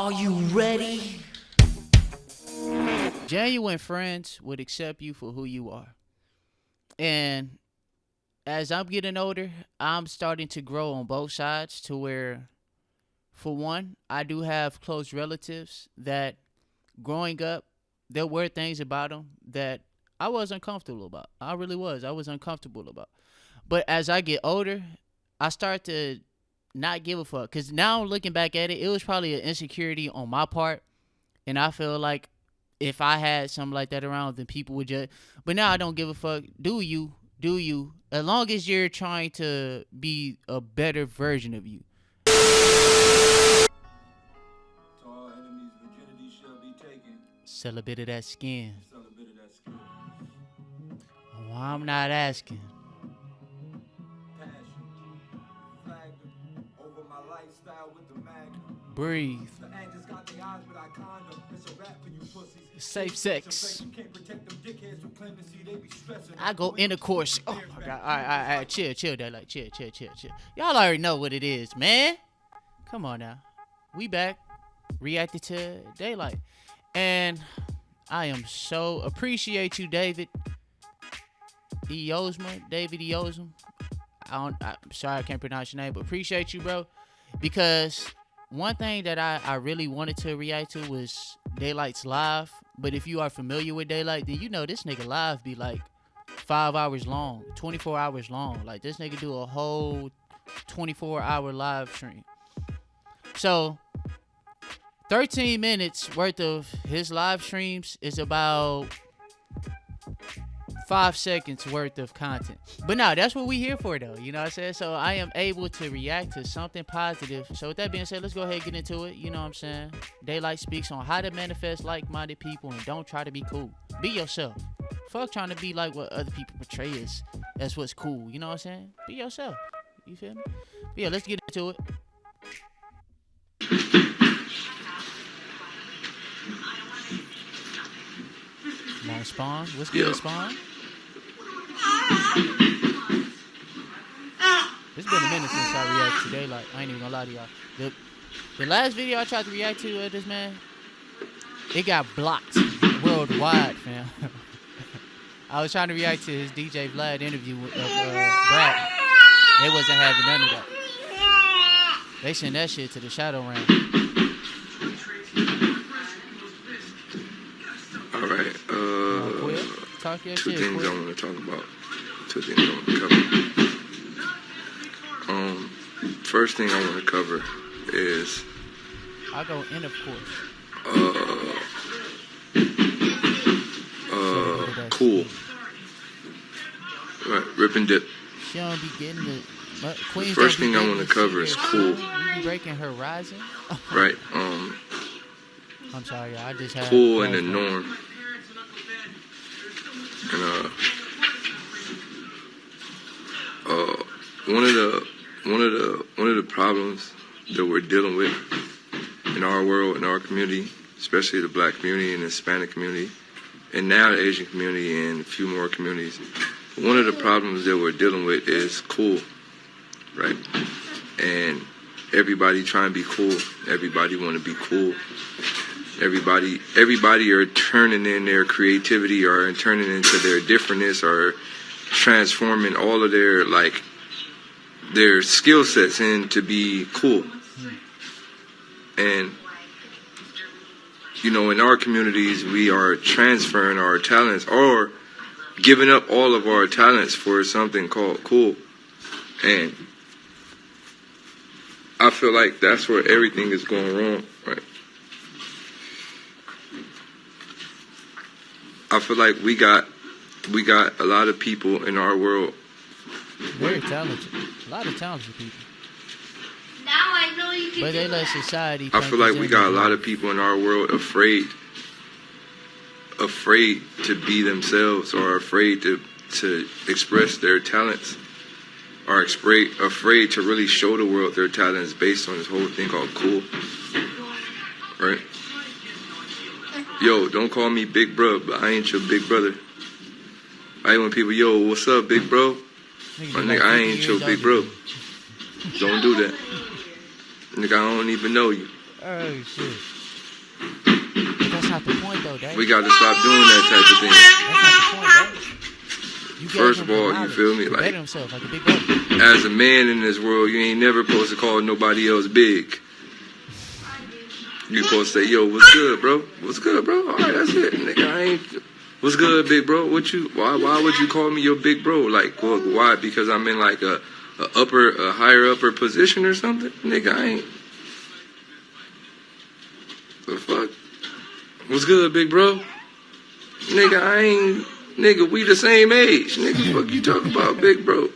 Are you ready? Genuine friends would accept you for who you are. And as I'm getting older, I'm starting to grow on both sides to where, for one, I do have close relatives that growing up, there were things about them that I was uncomfortable about. I really was. I was uncomfortable about. But as I get older, I start to not give a fuck. Because now looking back at it, it was probably an insecurity on my part. And I feel like if I had something like that around, then people would just. But now I don't give a fuck. Do you? Do you? As long as you're trying to be a better version of you. To all enemies, virginity shall be taken. Sell a bit of that skin. Sell a bit of that skin. Oh, I'm not asking. Passion. Flag over my lifestyle with the mag. Breathe. The angels got their eyes, but I condom. It's a rap for you pussies. Safe sex. You can't protect them dickheads who claim to see they be stressing. I go intercourse. Oh my god. All right. Chill, Daylyt. Chill. Y'all already know what it is, man. Come on now. We back. Reacted to Daylyt. And I am so appreciate you, David. David Eosma. I'm sorry I can't pronounce your name, but appreciate you, bro. Because one thing that I really wanted to react to was Daylyt's live. But if you are familiar with Daylyt, then you know this nigga live be like 5 hours long, 24 hours long. Like this nigga do a whole 24-hour live stream. So 13 minutes worth of his live streams is about 5 seconds worth of content. But no, that's what we here for though. You know what I'm saying? So I am able to react to something positive. So with that being said, let's go ahead and get into it. You know what I'm saying? Daylyt speaks on how to manifest like-minded people and don't try to be cool. Be yourself. Fuck trying to be like what other people portray as what's cool. You know what I'm saying? Be yourself. You feel me? But yeah, let's get into it. Come on, Spawn. What's good, Spawn? It's been a minute since I reacted to Daylyt. I ain't even gonna lie to y'all. The last video I tried to react to of this man, it got blocked worldwide, fam. I was trying to react to his DJ Vlad interview of Brad. They wasn't having none of that. They sent that shit to the shadow realm. All right. Talk your two shit, things Quill. I want to talk about. Two things I want to cover. First thing I want to cover is I go in, of course. Cool. Right, rip and dip. She don't be getting the Queens. First thing I want to cover is Cool. You be breaking her rising. Right. I'm sorry, I just had Cool and the norm. And one of the problems that we're dealing with in our world, in our community, especially the Black community and the Hispanic community, and now the Asian community and a few more communities. One of the problems that we're dealing with is cool, right? And everybody trying to be cool. Everybody want to be cool. Everybody are turning in their creativity or turning into their differentness or transforming all of their skill sets in to be cool. And you know, in our communities, we are transferring our talents or giving up all of our talents for something called cool. And I feel like that's where everything is going wrong, right? I feel like we got a lot of people in our world. Very talented. A lot of talented people. Now I know you can But they do let that. society. I feel like we got a lot of people in our world afraid to be themselves or afraid to express their talents or afraid to really show the world their talents based on this whole thing called cool. Right? Yo, don't call me big bro, but I ain't your big brother. I hate when people, yo, what's up, big bro? My nigga, I ain't your big bro. Don't do that. Nigga, I don't even know you. Oh shit. But that's not the point though, Dave. We got to stop doing that type of thing. That's not the point, Dave. You gave First him of the all, you knowledge feel me? to Like, better himself, like a big brother. as a man in this world, you ain't never supposed to call nobody else big. You supposed to say, yo, what's good, bro? What's good, bro? All right, that's it, nigga. I ain't. What's good, big bro? Why would you call me your big bro? Like, well, why? Because I'm in like a higher upper position or something? Nigga, I ain't. The fuck? What's good, big bro? Nigga, I ain't. Nigga, we the same age. Nigga, fuck you talking about, big bro?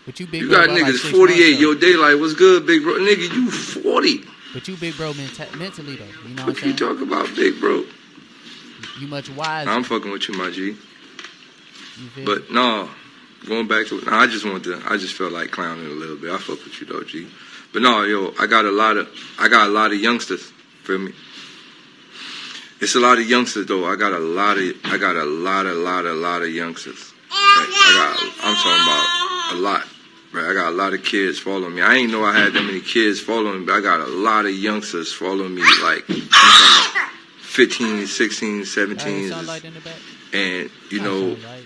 But you big You bro got about like niggas 6 48. months, Yo, Daylyt, what's good, big bro? Nigga, you 40. But you big bro mentally though. You know what I'm What you saying? talking about, big bro? You much wiser. I'm fucking with you, my G. You feel But no, going back to it, I just felt like clowning a little bit. I fuck with you though, G. But no, yo, I got a lot of youngsters. Feel me? It's a lot of youngsters though. I got a lot of youngsters. I'm talking about a lot. Right? I got a lot of kids following me. I ain't know I had that many kids following me, but I got a lot of youngsters following me. Like I'm talking about 15, 16, 17. sunlight in the back. And you know. Sunlight,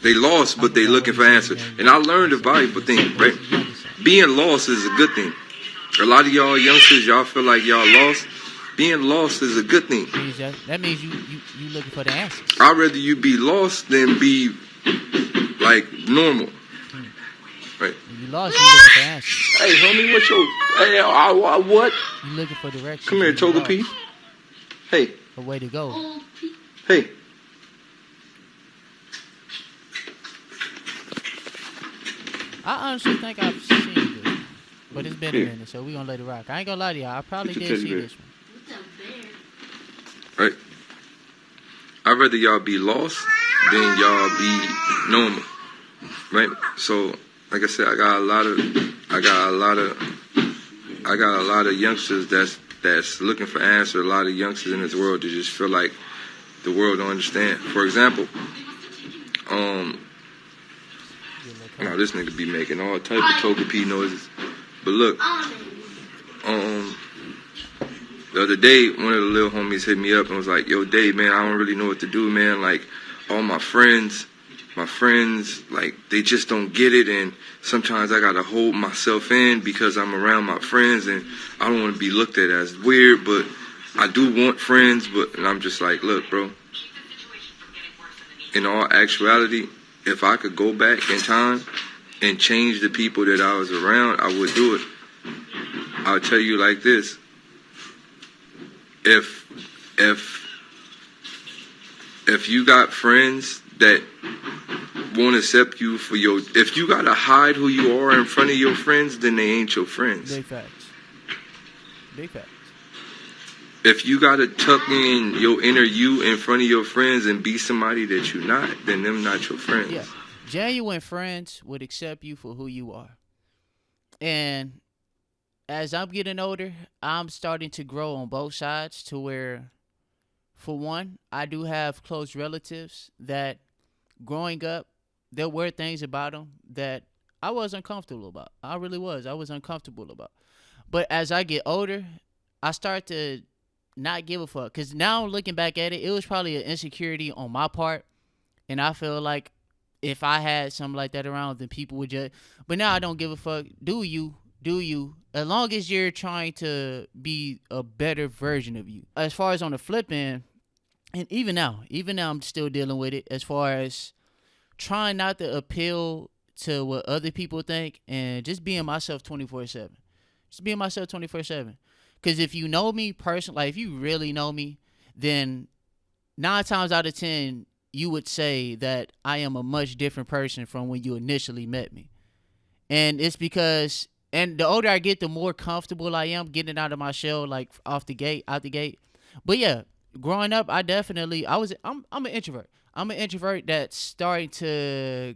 They lost, but they looking for answers. And I learned a valuable thing, right? Being lost is a good thing. A lot of y'all youngsters, y'all feel like y'all lost. Being lost is a good thing. That means you looking for the answers. I'd rather you be lost than be like normal. Right? When you lost, you looking for answers. Hey, homie, what's your what? You looking for direction. Come here, Toga P. Hey. A way to go. Hey. I honestly think I've seen this, but it's been a minute, so we gonna let it rock. I ain't gonna lie to y'all. I probably did see this one. Right. I'd rather y'all be lost than y'all be normal. Right? So, like I said, I got a lot of youngsters that's looking for answers. A lot of youngsters in this world that just feel like the world don't understand. For example, now this nigga be making all type of Toga P noises. But look, the other day, one of the little homies hit me up and was like, yo, Dave, man, I don't really know what to do, man. Like, all my friends, like, they just don't get it. And sometimes I got to hold myself in because I'm around my friends and I don't want to be looked at as weird, but I do want friends. And I'm just like, look, bro, in all actuality, if I could go back in time and change the people that I was around, I would do it. I'll tell you like this. If you got friends that won't accept you for if you gotta hide who you are in front of your friends, then they ain't your friends. Big facts. Big facts. If you gotta tuck in your inner you in front of your friends and be somebody that you're not, then them not your friends. Yeah. Genuine friends would accept you for who you are. And as I'm getting older, I'm starting to grow on both sides to where, for one, I do have close relatives that growing up, there were things about them that I was uncomfortable about. I really was. I was uncomfortable about. But as I get older, I start to not give a fuck. Because now looking back at it, it was probably an insecurity on my part. And I feel like if I had something like that around, then people would judge. But now I don't give a fuck. Do you? As long as you're trying to be a better version of you. As far as on the flip end, and even now I'm still dealing with it as far as trying not to appeal to what other people think and just being myself 24/7. Just being myself 24/7. Because if you know me personally, like if you really know me, then 9 times out of 10, you would say that I am a much different person from when you initially met me. And it's because, and the older I get, the more comfortable I am getting out of my shell, like out the gate. But yeah, growing up, I'm an introvert. I'm an introvert that's starting to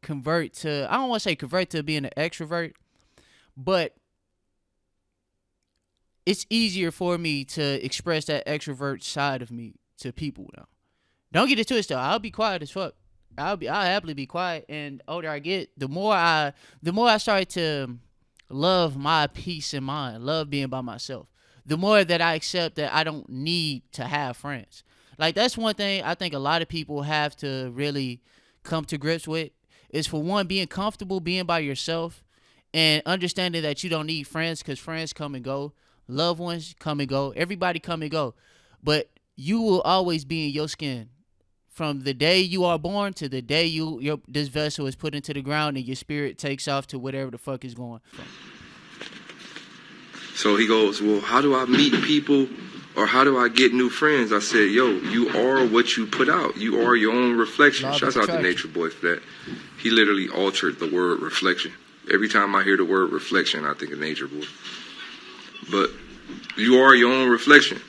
convert to, I don't want to say convert to being an extrovert, but it's easier for me to express that extrovert side of me to people now. Don't get it twisted. I'll be quiet as fuck. I'll happily be quiet. And the older I get, the more I start to love my peace of mind, love being by myself. The more that I accept that I don't need to have friends. Like, that's one thing I think a lot of people have to really come to grips with, is, for one, being comfortable being by yourself and understanding that you don't need friends, because friends come and go. Loved ones come and go. Everybody come and go. But you will always be in your skin from the day you are born to the day this vessel is put into the ground and your spirit takes off to whatever the fuck is going. So he goes, well, how do I meet people, or how do I get new friends? I said, yo, you are what you put out. You are your own reflection. Shouts out to Nature Boy for that. He literally altered the word reflection. Every time I hear the word reflection, I think of Nature Boy. But you are your own reflection,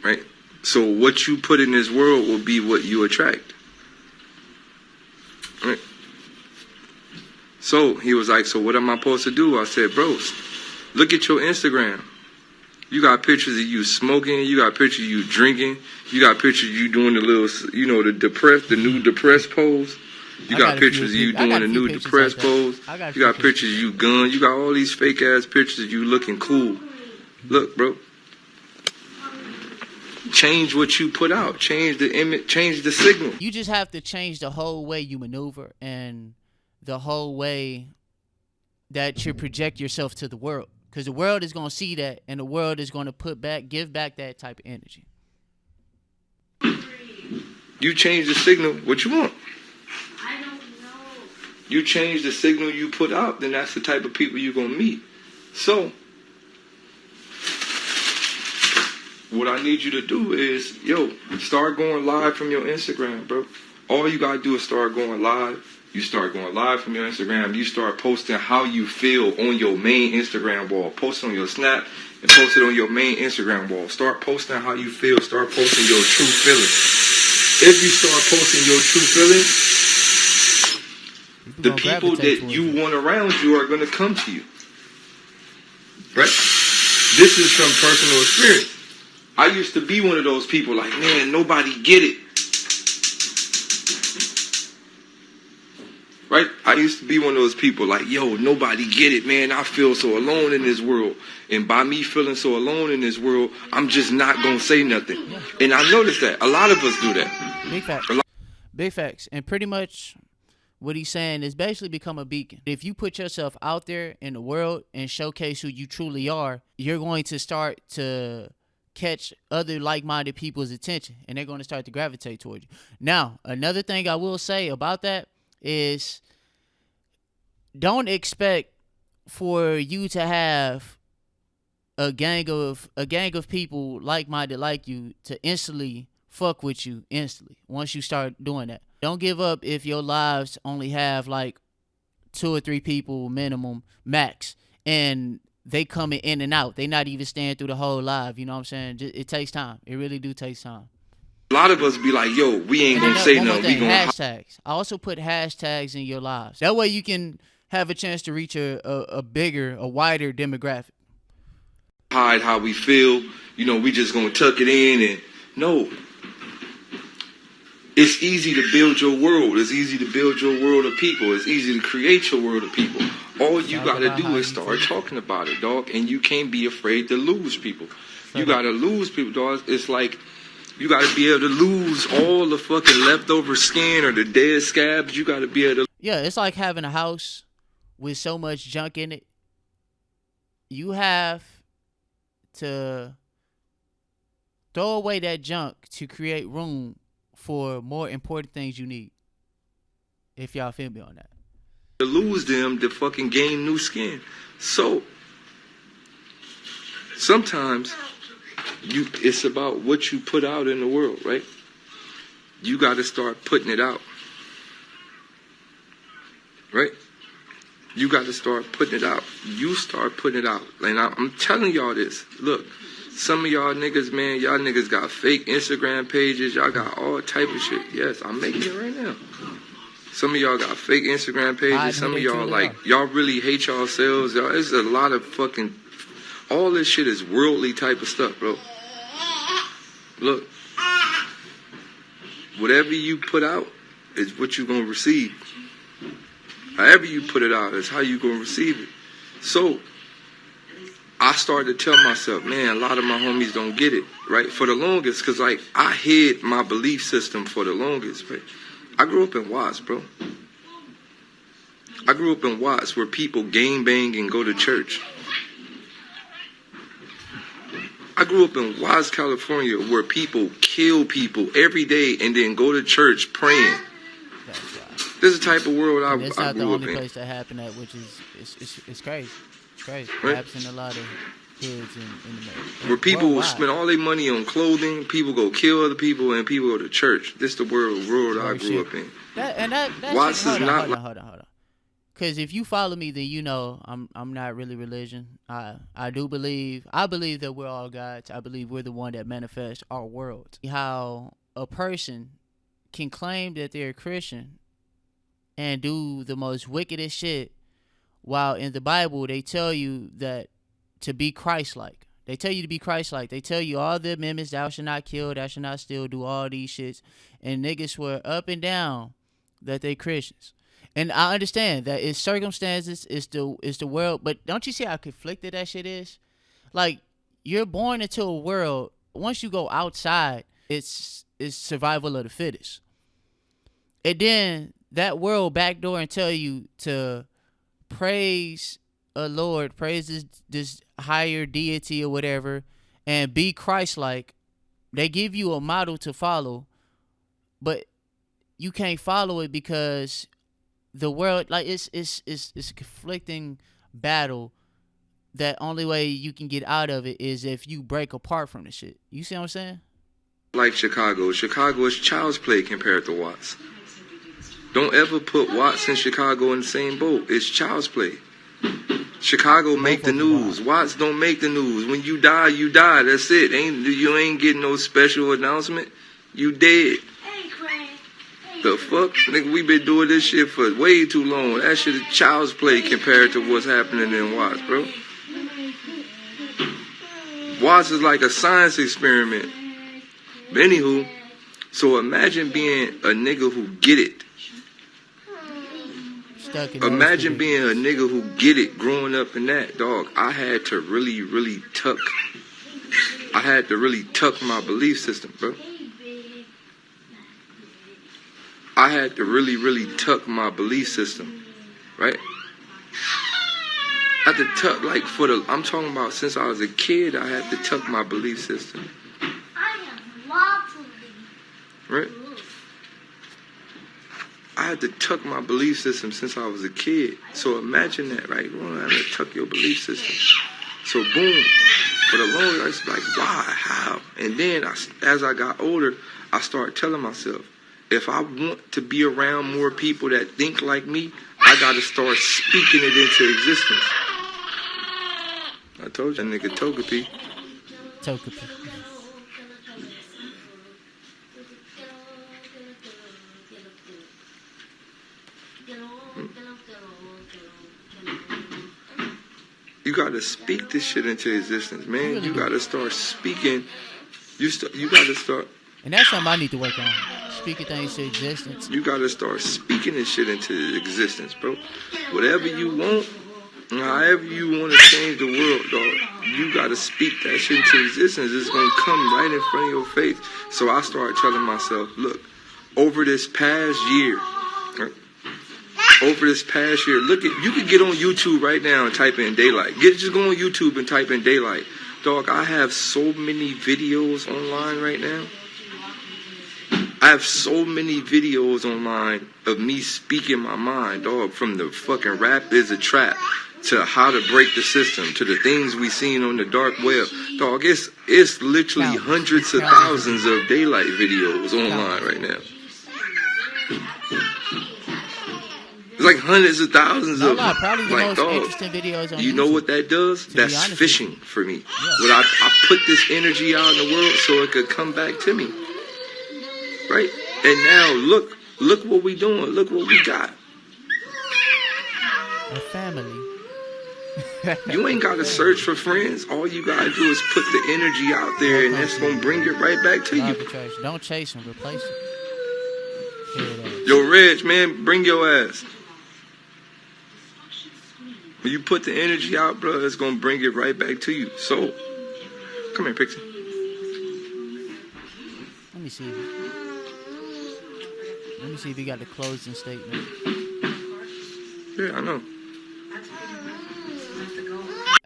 right? So what you put in this world will be what you attract, right? So he was like, so what am I supposed to do? I said, bro, look at your Instagram. You got pictures of you smoking. You got pictures of you drinking. You got pictures of you doing the little, the new depressed pose. You got pictures of you doing the new depressed pose. You got pictures of you gun. You got all these fake ass pictures of you looking cool. Look, bro. Change what you put out. Change the image. Change the signal. You just have to change the whole way you maneuver and the whole way that you project yourself to the world. Because the world is going to see that, and the world is going to give back that type of energy. You change the signal, what you want. I don't know. You change the signal you put out, then that's the type of people you're going to meet. So, what I need you to do is, start going live from your Instagram, bro. All you got to do is start going live. You start going live from your Instagram. You start posting how you feel on your main Instagram wall. Post it on your Snap and post it on your main Instagram wall. Start posting how you feel. Start posting your true feelings. If you start posting your true feelings, the people that you want around you are going to come to you. Right? This is from personal experience. I used to be one of those people like, man, nobody get it. Right? I used to be one of those people like, yo, nobody get it, man. I feel so alone in this world. And by me feeling so alone in this world, I'm just not going to say nothing. And I noticed that. A lot of us do that. Big facts. Big facts. And pretty much what he's saying is basically become a beacon. If you put yourself out there in the world and showcase who you truly are, you're going to start to catch other like-minded people's attention. And they're going to start to gravitate towards you. Now, another thing I will say about that is, don't expect for you to have a gang of people like-minded like you to instantly fuck with you instantly once you start doing that. Don't give up if your lives only have like 2 or 3 people minimum max, and they coming in and out. They not even staying through the whole live. You know what I'm saying? It takes time. It really do take time. A lot of us be like, yo, we ain't going to say nothing. We gonna hashtags. I also put hashtags in your lives. That way you can have a chance to reach a bigger, a wider demographic. Hide how we feel. We just going to tuck it in. And no. It's easy to build your world. It's easy to build your world of people. It's easy to create your world of people. All you got to do is start talking about it, dog. And you can't be afraid to lose people. You got to lose people, dog. It's like, you got to be able to lose all the fucking leftover skin or the dead scabs. You got to be able to... Yeah, it's like having a house with so much junk in it. You have to throw away that junk to create room for more important things you need. If y'all feel me on that. To lose them to fucking gain new skin. So, sometimes... it's about what you put out in the world, right? You got to start putting it out. Right? You got to start putting it out. You start putting it out. And I'm telling y'all this. Look, some of y'all niggas, man, y'all niggas got fake Instagram pages. Y'all got all type of shit. Yes, I'm making it right now. Some of y'all got fake Instagram pages. Some of y'all, like, y'all really hate yourselves. Y'all, it's a lot of fucking... all this shit is worldly type of stuff, bro. Look, whatever you put out is what you're going to receive. However you put it out is how you're going to receive it. So I started to tell myself, man, a lot of my homies don't get it, right? For the longest, because, like, I hid my belief system for the longest, right? I grew up in Watts, bro. I grew up in Watts where people gang bang and go to church. I grew up in Watts, California, where people kill people every day and then go to church praying. This is the type of world I grew up in. It's not the only place that happened at, which is it's crazy. It's crazy. It Right? happens in a lot of hoods in America. Where people will Worldwide. spend all their money on clothing, people go kill other people, and people go to church. This is the world I grew up in. That's Watts is not hold on. Because if you follow me, then you know I'm not really religion. I believe that we're all gods. I believe we're the one that manifests our world. How a person can claim that they're a Christian and do the most wickedest shit, while in the Bible they tell you that to be Christ-like. They tell you to be Christ-like. They tell you all the amendments: thou shalt not kill, thou shalt not steal, do all these shits, and niggas swear up and down that they Christians. And I understand that it's circumstances, it's the world, but don't you see how conflicted that shit is? Like, you're born into a world. Once you go outside, it's survival of the fittest. And then that world backdoor and tell you to praise a Lord, praise this higher deity or whatever, and be Christ-like. They give you a model to follow, but you can't follow it because the world, like, it's a conflicting battle. That only way you can get out of it is if you break apart from the shit. You see what I'm saying? Like Chicago. Chicago is child's play compared to Watts. Don't ever put Watts and Chicago in the same boat. It's child's play. Chicago make the news. Watts don't make the news. When you die, you die. That's it. You ain't getting no special announcement. You dead. The fuck? Nigga, we been doing this shit for way too long. That shit is child's play compared to what's happening in Watts, bro. Watts is like a science experiment. But anywho, so imagine being a nigga who get it. Imagine being a nigga who get it growing up in that, dog. I had to really tuck my belief system, bro. I had to really tuck my belief system, right? I had to tuck, like, I'm talking about since I was a kid, I had to tuck my belief system. Right? I had to tuck my belief system since I was a kid. So imagine that, right? You want to tuck your belief system. So boom, for the longest, I was like, why, how? And then as I got older, I started telling myself, if I want to be around more people that think like me, I got to start speaking it into existence. I told you, that nigga Togepi. You got to speak this shit into existence, man. You got to start speaking. You got to start. And that's something I need to work on. Speaking things to existence. You got to start speaking this shit into existence, bro. Whatever you want, however you want to change the world, dog, you got to speak that shit into existence. It's going to come right in front of your face. So I started telling myself, look, over this past year, look at, you can get on YouTube right now and type in Daylyt. Just go on YouTube and type in Daylyt. Dog, I have so many videos online right now. I have so many videos online of me speaking my mind, dog, from the fucking rap is a trap to how to break the system to the things we seen on the dark web. Dog, it's literally hundreds of thousands of Daylyt videos online right now. It's like hundreds of thousands of probably the like, most dog, interesting videos on you YouTube. know what that does? That's fishing for me. When I put this energy out in the world so it could come back to me. Right? And now look what we doing. Look what we got. A family. You ain't got to search for friends. All you got to do is put the energy out there, and that's going to bring it right back to you. Don't chase them, replace them. Yo, Reg, man, bring your ass. When you put the energy out, bro, it's gonna bring it right back to you. So, come here, Pixie. Let me see. Let me see if he got the closing statement. Yeah, I know.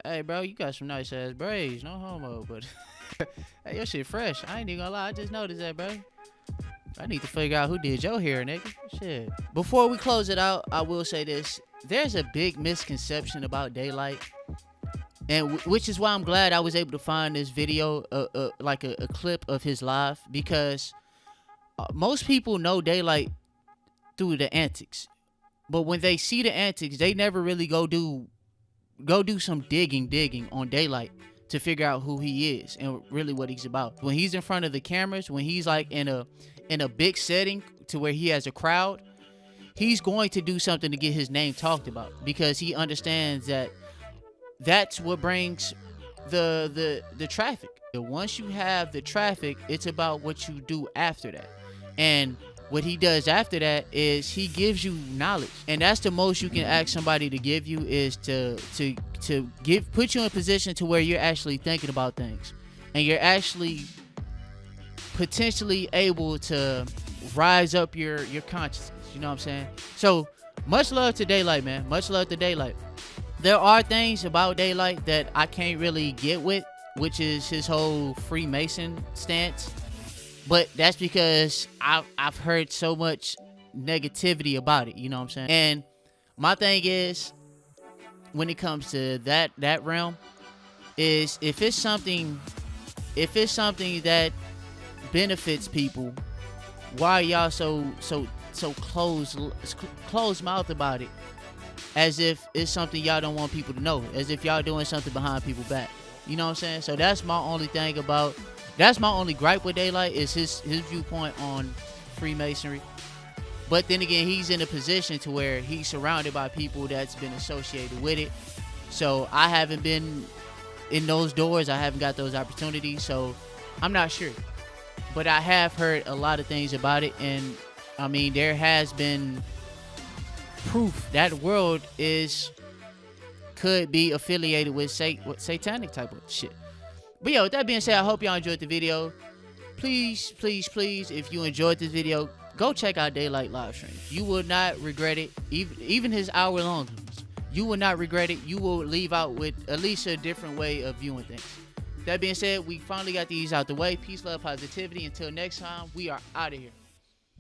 Hey, bro, you got some nice ass braids. No homo, but hey, your shit fresh. I ain't even gonna lie. I just noticed that, bro. I need to figure out who did your hair, nigga. Shit. Before we close it out, I will say this. There's a big misconception about Daylyt, and which is why I'm glad I was able to find this video, like a clip of his live, because most people know Daylyt through the antics, but when they see the antics, they never really go do some digging on Daylyt to figure out who he is and really what he's about. When he's in front of the cameras, when he's like in a big setting to where he has a crowd, he's going to do something to get his name talked about, because he understands that that's what brings the traffic. Once you have the traffic, it's about what you do after that. And what he does after that is he gives you knowledge, and that's the most you can ask somebody to give you, is to put you in a position to where you're actually thinking about things, and you're actually potentially able to rise up your consciousness. You know what I'm saying? So much love to Daylyt, man. Much love to Daylyt. There are things about Daylyt that I can't really get with, which is his whole Freemason stance. But that's because I've heard so much negativity about it. You know what I'm saying? And my thing is, when it comes to that realm, is if it's something that benefits people, why are y'all so closed mouth about it, as if it's something y'all don't want people to know, as if y'all doing something behind people's back? You know what I'm saying? So that's my only gripe with Daylyt, is his viewpoint on Freemasonry. But then again, he's in a position to where he's surrounded by people that's been associated with it. So I haven't been in those doors. I haven't got those opportunities. So I'm not sure. But I have heard a lot of things about it. And I mean, there has been proof that world could be affiliated with satanic type of shit. But yo, with that being said, I hope y'all enjoyed the video. Please, if you enjoyed this video, go check out Daylyt live stream. You will not regret it. Even his hour-long ones, you will not regret it. You will leave out with at least a different way of viewing things. That being said, we finally got these out the way. Peace, love, positivity. Until next time, we are out of here.